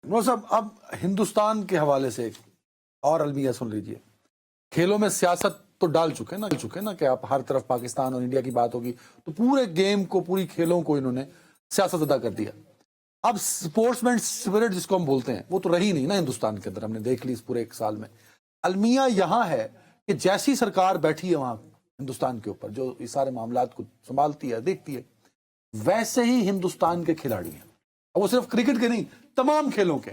وہ سب اب ہندوستان کے حوالے سے ایک اور المیہ سن لیجئے. کھیلوں میں سیاست تو ڈال چکے نا کہ آپ ہر طرف پاکستان اور انڈیا کی بات ہوگی تو پورے گیم کو پوری کھیلوں کو انہوں نے سیاست ادا کر دیا. اب سپورٹس مین سپرٹ جس کو ہم بولتے ہیں وہ تو رہی نہیں نا ہندوستان کے اندر. ہم نے دیکھ لی اس پورے ایک سال میں. المیہ یہاں ہے کہ جیسی سرکار بیٹھی ہے وہاں ہندوستان کے اوپر جو اس سارے معاملات کو سنبھالتی ہے دیکھتی ہے ویسے ہی ہندوستان کے کھلاڑی ہیں. اور وہ صرف کرکٹ کے نہیں تمام کھیلوں کے.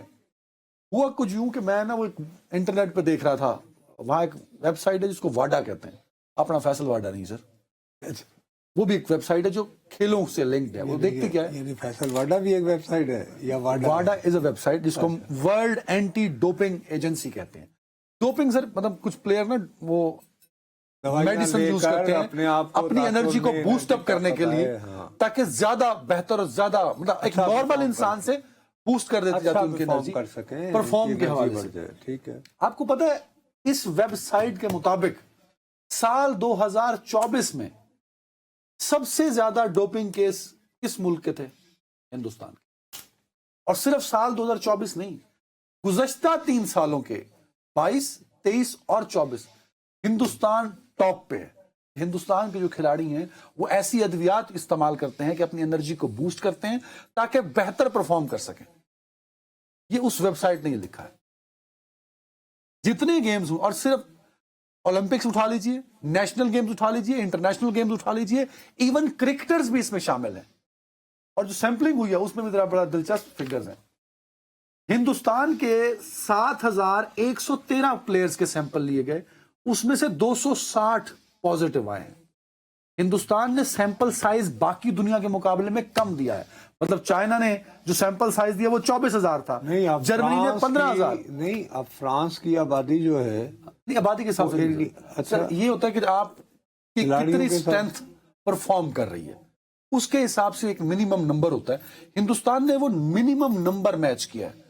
ہوا کچھ یوں کہ میں نا وہ انٹرنیٹ پہ دیکھ رہا تھا وہاں ایک ویب سائٹ ہے جس کو واڈا کہتے ہیں. اپنا فیصل واڈا نہیں سر وہ بھی ایک ویب سائٹ ہے جو کھیلوں سے لنکڈ ہے. وہ دیکھتے کیا ہے یعنی فیصل واڈا بھی ایک ویب سائٹ ہے یا واڈا از اے ویب سائٹ جس کو ہم ورلڈ اینٹی ڈوپنگ ایجنسی کہتے ہیں. ڈوپنگ سر مطلب کچھ پلیئر نا وہ میڈیسن یوز کرتے ہیں اپنی انرجی کو بوسٹ اپ کرنے کے لیے تاکہ زیادہ بہتر اور زیادہ مطلب ایک نارمل انسان سے بوسٹ کر دیتی جاتی ہے ان کی انرجی پرفارم کے حوالے سے. ٹھیک ہے. آپ کو پتہ ہے اس ویب سائٹ کے مطابق سال 2024 میں سب سے زیادہ ڈوپنگ کیس کس ملک کے تھے؟ ہندوستان کے. اور صرف سال 2024 نہیں گزشتہ 3 سالوں کے 22 23 اور 24 ہندوستان ٹاپ پہ ہے. ہندوستان کے جو کھلاڑی ہیں وہ ایسی ادویات استعمال کرتے ہیں کہ اپنی انرجی کو بوسٹ کرتے ہیں تاکہ بہتر پرفارم کر سکیں. یہ اس ویب سائٹ نے یہ لکھا ہے. جتنے گیمز ہوں اور صرف اولمپکس اٹھا لیجئے نیشنل گیمز اٹھا لیجئے انٹرنیشنل گیمز اٹھا لیجئے ایون کرکٹرز بھی اس میں شامل ہیں. اور جو سیمپلنگ ہوئی ہے اس میں بھی ذرا بڑا دلچسپ فگرز ہیں. ہندوستان کے 7113 پلیئرز کے سیمپل لیے گئے اس میں سے 260 پازیٹیو آئے ہیں. ہندوستان نے سیمپل سائز باقی دنیا کے مقابلے میں کم دیا ہے. مطلب چائنا نے جو سیمپل سائز دیا وہ 24,000 تھا جرمنی نے 15,000. نہیں اب فرانس کی آبادی جو ہے آبادی کے حساب سے اچھا یہ ہوتا ہے کہ آپ کی کتنی اسٹرینتھ پرفارم کر رہی ہے اس کے حساب سے ایک منیمم نمبر ہوتا ہے. ہندوستان نے وہ منیمم نمبر میچ کیا ہے.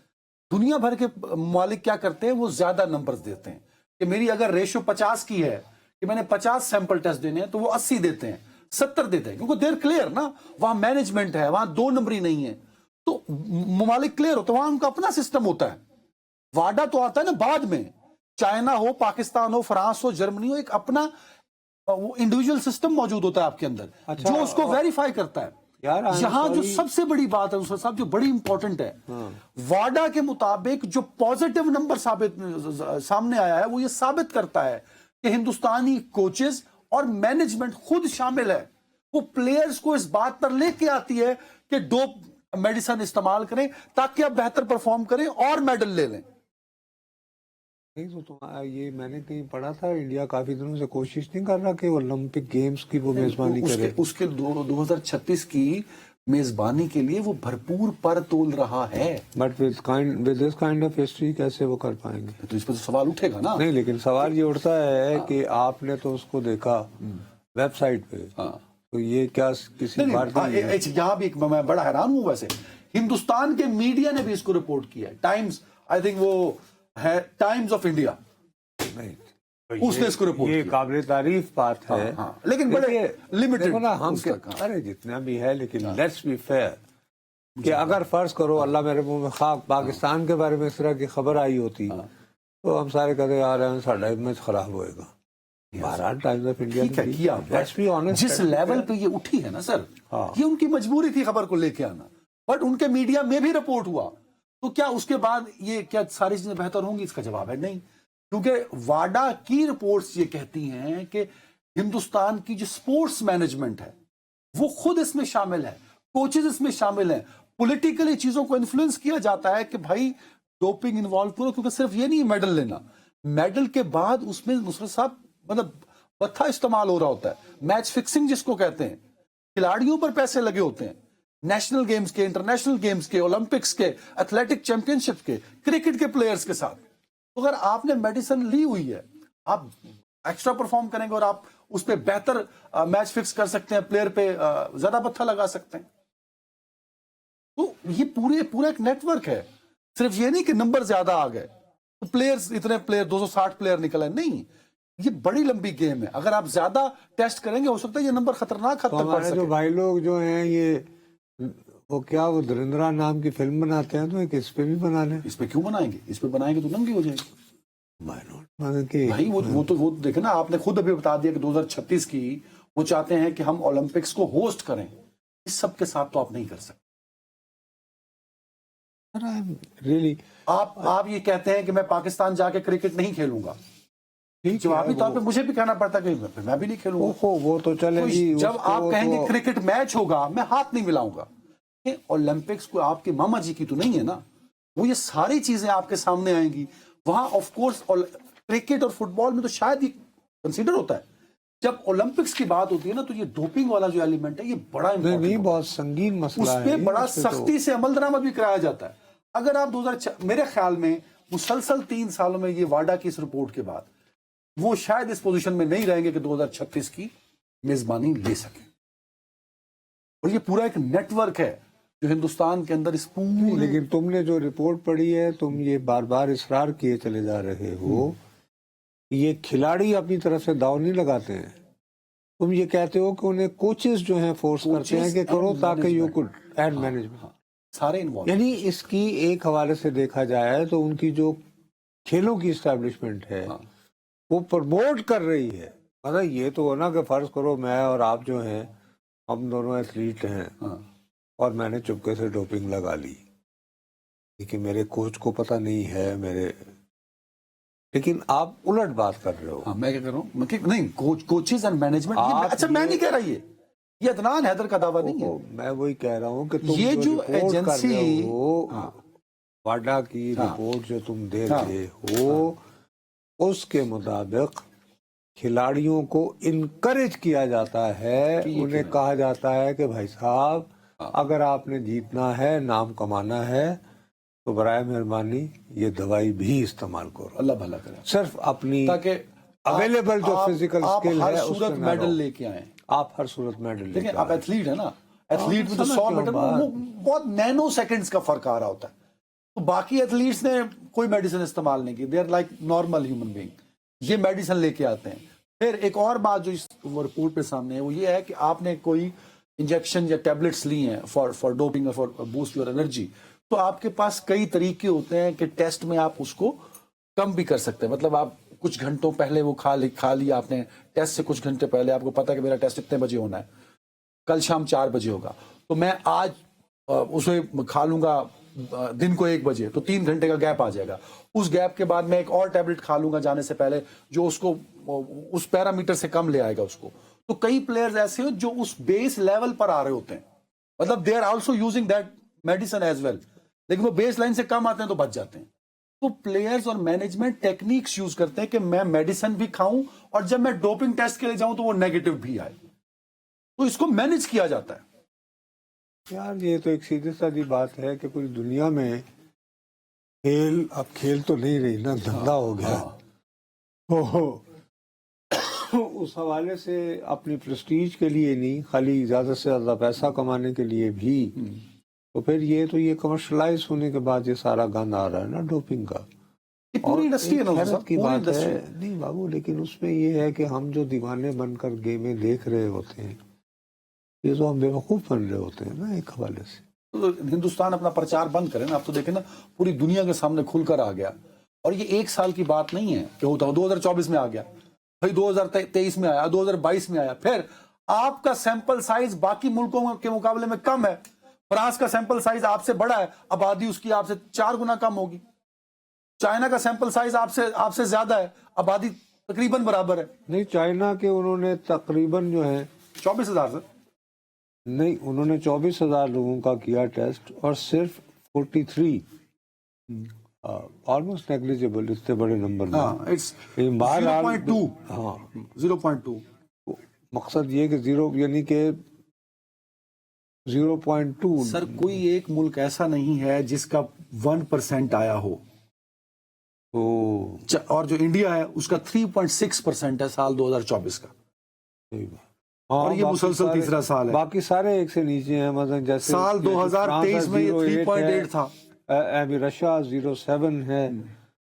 دنیا بھر کے ممالک کیا کرتے ہیں وہ زیادہ نمبرز دیتے ہیں کہ میری اگر ریشو 50 کی ہے کہ میں نے 50 سیمپل ٹیسٹ دینے ہیں تو وہ 80 دیتے ہیں 70 دیتے ہیں کیونکہ دیر کلیئر نا وہاں مینجمنٹ ہے وہاں 2 نمبری نہیں ہے تو ممالک کلیئر ہوتا ہے وہاں ان کا اپنا سسٹم ہوتا ہے. واڈا تو آتا ہے نا بعد میں. چائنا ہو پاکستان ہو فرانس ہو جرمنی ہو ایک اپنا وہ انڈیویجول سسٹم موجود ہوتا ہے آپ کے اندر جو اس کو ویریفائی کرتا ہے. یہاں جو سب سے بڑی بات ہے صاحب جو بڑی امپورٹنٹ ہے واڈا کے مطابق جو پازیٹیو نمبر سامنے آیا ہے وہ یہ ثابت کرتا ہے کہ ہندوستانی کوچز اور مینجمنٹ خود شامل ہے. وہ پلیئرز کو اس بات پر لے کے آتی ہے کہ ڈوپ میڈیسن استعمال کریں تاکہ آپ بہتر پرفارم کریں اور میڈل لے لیں. یہ میں نے کہیں پڑھا تھا انڈیا کافی دنوں سے کوشش نہیں کر رہا کہ اولمپک گیمز کی وہ میزبانی کرے. اس کے 2036 کی میزبانی کے لیے وہ بھرپور پر تول رہا ہے. But with this kind of history کیسے وہ کر پائیں گے؟ تو اس پہ تو سوال اٹھے گا نا. نہیں لیکن سوال یہ اٹھتا ہے کہ آپ نے تو اس کو دیکھا ویب سائٹ پہ تو یہ کیا کسی یہاں بھی میں بڑا حیران ہوں. ویسے ہندوستان کے میڈیا نے بھی اس کو رپورٹ کیا ہے. ٹائمز آئی تھنک وہ ہے ٹائمز آف انڈیا اس نے اس کو رپورٹ یہ قابل تعریف بات ہے لیکن بڑے لمیٹڈ ہم ارے جتنا بھی ہے لیکن لیٹس بی فیئر کہ اگر فرض کرو اللہ میرے منہ میں خاک پاکستان کے بارے میں اس طرح کی خبر آئی ہوتی تو ہم سارے کہتے آ رہے ہیں ساڈا امیج خراب ہوئے گا. بہرحال ٹائمز آف انڈیا جس لیول پہ یہ اٹھی ہے نا سر یہ ان کی مجبوری تھی خبر کو لے کے آنا بٹ ان کے میڈیا میں بھی رپورٹ ہوا تو کیا اس کے بعد یہ کیا ساری چیزیں بہتر ہوں گی؟ اس کا جواب ہے نہیں. کیونکہ واڈا کی رپورٹس یہ کہتی ہیں کہ ہندوستان کی جو سپورٹس مینجمنٹ ہے وہ خود اس میں شامل ہے کوچز اس میں شامل ہیں. پولیٹیکلی چیزوں کو انفلوئنس کیا جاتا ہے کہ بھائی ڈوپنگ انوالو کرو کیونکہ صرف یہ نہیں میڈل لینا میڈل کے بعد اس میں نصرت صاحب مطلب بتھا استعمال ہو رہا ہوتا ہے. میچ فکسنگ جس کو کہتے ہیں کھلاڑیوں پر پیسے لگے ہوتے ہیں نیشنل گیمز کے انٹرنیشنل گیمز کے اولمپکس کے ایتھلیٹک چیمپئن شپ کے کرکٹ کے پلیئرز کے ساتھ. تو اگر آپ نے میڈیسن لی ہوئی ہے آپ ایکسٹرا پرفارم کریں گے اور آپ اس پہ بہتر میچ فکس کر سکتے ہیں پلیئر پہ زیادہ بتھا لگا سکتے ہیں. تو یہ پورا ایک نیٹ ورک ہے. صرف یہ نہیں کہ نمبر زیادہ آ گئے تو پلیئرز اتنے پلیئر 260 پلیئر نکلے نہیں. یہ بڑی لمبی گیم ہے. اگر آپ زیادہ ٹیسٹ کریں گے ہو سکتا ہے یہ نمبر خطرناک حد تک پڑ سکے. جو بھائی لوگ جو ہیں یہ وہ کیا وہ دھرندرا نام کی فلم بناتے ہیں تو ایک اس پہ بھی بنا لیں. اس پہ کیوں بنائیں گے؟ اس پہ بنائیں گے تو ننگی ہو جائے گی. بھائی وہ دیکھیں نا، آپ نے خود ابھی بتا دیا کہ 2036 کی وہ چاہتے ہیں کہ ہم اولمپکس کو ہوسٹ کریں. اس سب کے ساتھ تو آپ نہیں کر سکتے. ریئلی آپ یہ کہتے ہیں کہ میں پاکستان جا کے کرکٹ نہیں کھیلوں گا، جوابی طور پہ مجھے بھی کہنا پڑتا کہ میں بھی نہیں کھیلوں گا. وہ تو چلے گی. جب آپ کہیں گے کرکٹ میچ ہوگا میں ہاتھ نہیں ملاؤں گا. اولمپکس کو آپ کے ماما جی کی تو نہیں ہے نا، وہ یہ ساری چیزیں آپ کے سامنے آئیں گی. وہاں آف کورس کرکٹ اور فٹ بال میں تو شاید یہ کنسیڈر ہوتا ہے. جب اولمپکس کی بات ہوتی ہے نا تو یہ ڈوپنگ والا جو ایلیمنٹ ہے یہ بڑا نہیں بہت سنگین مسئلہ ہے. اس پہ بڑا سختی سے عمل درآمد بھی کرایا جاتا ہے. اگر آپ میرے خیال میں مسلسل 3 سالوں میں یہ واڈا کی اس رپورٹ کے بعد وہ شاید اس پوزیشن میں نہیں رہیں گے کہ 2036 کی میزبانی لے سکیں. اور یہ پورا ایک نیٹ ورک ہے جو ہندوستان کے اندر اس پورے. لیکن تم نے جو رپورٹ پڑھی ہے تم یہ بار بار اصرار کیے چلے جا رہے ہو، یہ کھلاڑی اپنی طرف سے داؤ نہیں لگاتے ہیں. تم یہ کہتے ہو کہ انہیں کوچز جو ہیں فورس کرتے ہیں کہ کرو تاکہ یو کوڈ اینڈ مینجمنٹ سارے انوالو. یعنی اس کی ایک حوالے سے دیکھا جائے تو ان کی جو کھیلوں کی اسٹیبلشمنٹ ہے وہ پروموٹ کر رہی ہے. مطلب یہ تو ہو نا کہ فرض کرو میں اور آپ جو ہیں ہم دونوں ایتھلیٹ ہیں اور میں نے چپکے سے ڈوپنگ لگا لی، لیکن میرے کوچ کو پتہ نہیں ہے لیکن آپ الٹ بات کر رہے ہو. میں کیا کر رہا ہوں؟ نہیں، کوچز اینڈ مینجمنٹ. اچھا میں نہیں کہہ رہا یہ عدنان حیدر کا دعویٰ نہیں ہے. میں وہی کہہ رہا ہوں کہ تم یہ جو ایجنسی واڈا کی رپورٹ جو تم دے رہے ہو اس کے مطابق کھلاڑیوں کو انکریج کیا جاتا ہے. انہیں کہا جاتا ہے کہ بھائی صاحب اگر آپ نے جیتنا ہے، نام کمانا ہے تو برائے مہربانی یہ دوائی بھی استعمال کرو. اللہ بھلا کرے. صرف اپنی تاکہ اویلیبل جو فزیکل اسکل ہے ہر صورت میڈل لے کے آئیں. آپ ہر صورت میڈل لے کے آپ ایتھلیٹ ہے نا، ایتھلیٹ میں تو 100 میڈل بہت نینو سیکنڈز کا فرق آ رہا ہوتا ہے. تو باقی ایتھلیٹس نے کوئی میڈیسن استعمال نہیں کی. They are like normal human being. یہ میڈیسن لے کے آتے ہیں. پھر ایک اور بات جو اس رپورٹ پہ سامنے ہے وہ یہ ہے کہ آپ نے کوئی انجیکشن یا ٹیبلٹس لی ہیں فار ڈوپنگ اور فار بوسٹ یور انرجی، تو آپ کے پاس کئی طریقے ہوتے ہیں کہ ٹیسٹ میں آپ اس کو کم بھی کر سکتے ہیں. مطلب آپ کچھ گھنٹوں پہلے وہ کھا لیا آپ نے، ٹیسٹ سے کچھ گھنٹے پہلے آپ کو پتا کہ میرا ٹیسٹ اتنے بجے ہونا ہے، کل شام 4 بجے ہوگا، تو میں آج اسے کھا لوں گا دن کو 1 بجے، تو 3 گھنٹے کا گیپ آ جائے گا. اس گیپ کے بعد میں ایک اور ٹیبلٹ کھا لوں گا جانے سے پہلے جو اس کو اس پیرامیٹر سے کم لے آئے گا اس کو. تو کئی پلیئرز ایسے ہو جو اس بیس لیول پر آ رہے ہوتے ہیں، مطلب they are also using that medicine as well, لیکن وہ بیس لائن سے کم آتے ہیں تو بچ جاتے ہیں. تو پلیئرز اور مینجمنٹ ٹیکنیکس یوز کرتے ہیں کہ میں میڈیسن بھی کھاؤں اور جب میں ڈوپنگ ٹیسٹ کے لیے جاؤں تو وہ نیگیٹو بھی آئے. تو اس کو مینج کیا جاتا ہے. یار یہ تو ایک سیدھی سادی بات ہے کہ پوری دنیا میں کھیل اب کھیل تو نہیں رہی نا، دھندا ہو گیا. اس حوالے سے اپنی پریسٹیج کے لیے نہیں، خالی زیادہ سے زیادہ پیسہ کمانے کے لیے بھی. تو پھر یہ کمرشلائز ہونے کے بعد یہ سارا گند آ رہا ہے نا ڈوپنگ کا. پوری انڈسٹری کی بات ہے نہیں بابو، لیکن اس میں یہ ہے کہ ہم جو دیوانے بن کر گیمیں دیکھ رہے ہوتے ہیں یہ تو ہم بے وقوف بن رہے ہوتے ہیں نا ایک حوالے سے. ہندوستان اپنا پرچار بند کرے نا. اب تو دیکھیں نا پوری دنیا کے سامنے کھل کر آ گیا. اور یہ 1 سال کی بات نہیں ہے کہ ہوتا 2024 میں آ گیا، بھائی 2023 میں آیا، 2022 میں آیا. پھر آپ کا سیمپل سائز باقی ملکوں کے مقابلے میں کم ہے. فرانس کا سیمپل سائز آپ سے بڑا ہے، آبادی اس کی آپ سے 4 گنا کم ہوگی. چائنا کا سیمپل سائز آپ سے زیادہ ہے، آبادی تقریباً برابر ہے. نہیں، چائنا کے انہوں نے تقریباً جو ہے 24,000 سے نہیں، انہوں نے 24,000 لوگوں کا کیا ٹیسٹ اور صرف 43 آلموسٹ نیگلیجیبل، اس سے بڑے نمبر میں 0.2. مقصد یہ کہ 0 یعنی کہ 0.2. سر کوئی ایک ملک ایسا نہیں ہے جس کا 1% آیا ہو، اور جو انڈیا ہے اس کا 3.6% ہے سال 2024 کا. اور یہ مسلسل تیسرا سال ہے. باقی سارے ایک سے نیچے ہیں. مثلا جیسے سال 2023 میں یہ 3.8 تھا. رشیا 0.7 ہے،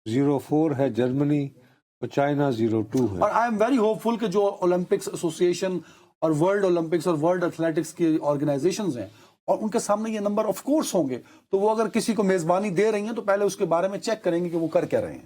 0.4 ہے جرمنی، اور چائنا 0.2 ہے. اور آئی ایم ویری ہوپ فل کہ جو اولمپکس ایسوسی ایشن اور ورلڈ اولمپکس اور ورلڈ ایتھلیٹکس کی آرگنائزیشنز ہیں اور ان کے سامنے یہ نمبر آف کورس ہوں گے، تو وہ اگر کسی کو میزبانی دے رہی ہیں تو پہلے اس کے بارے میں چیک کریں گے کہ وہ کر کیا رہے ہیں.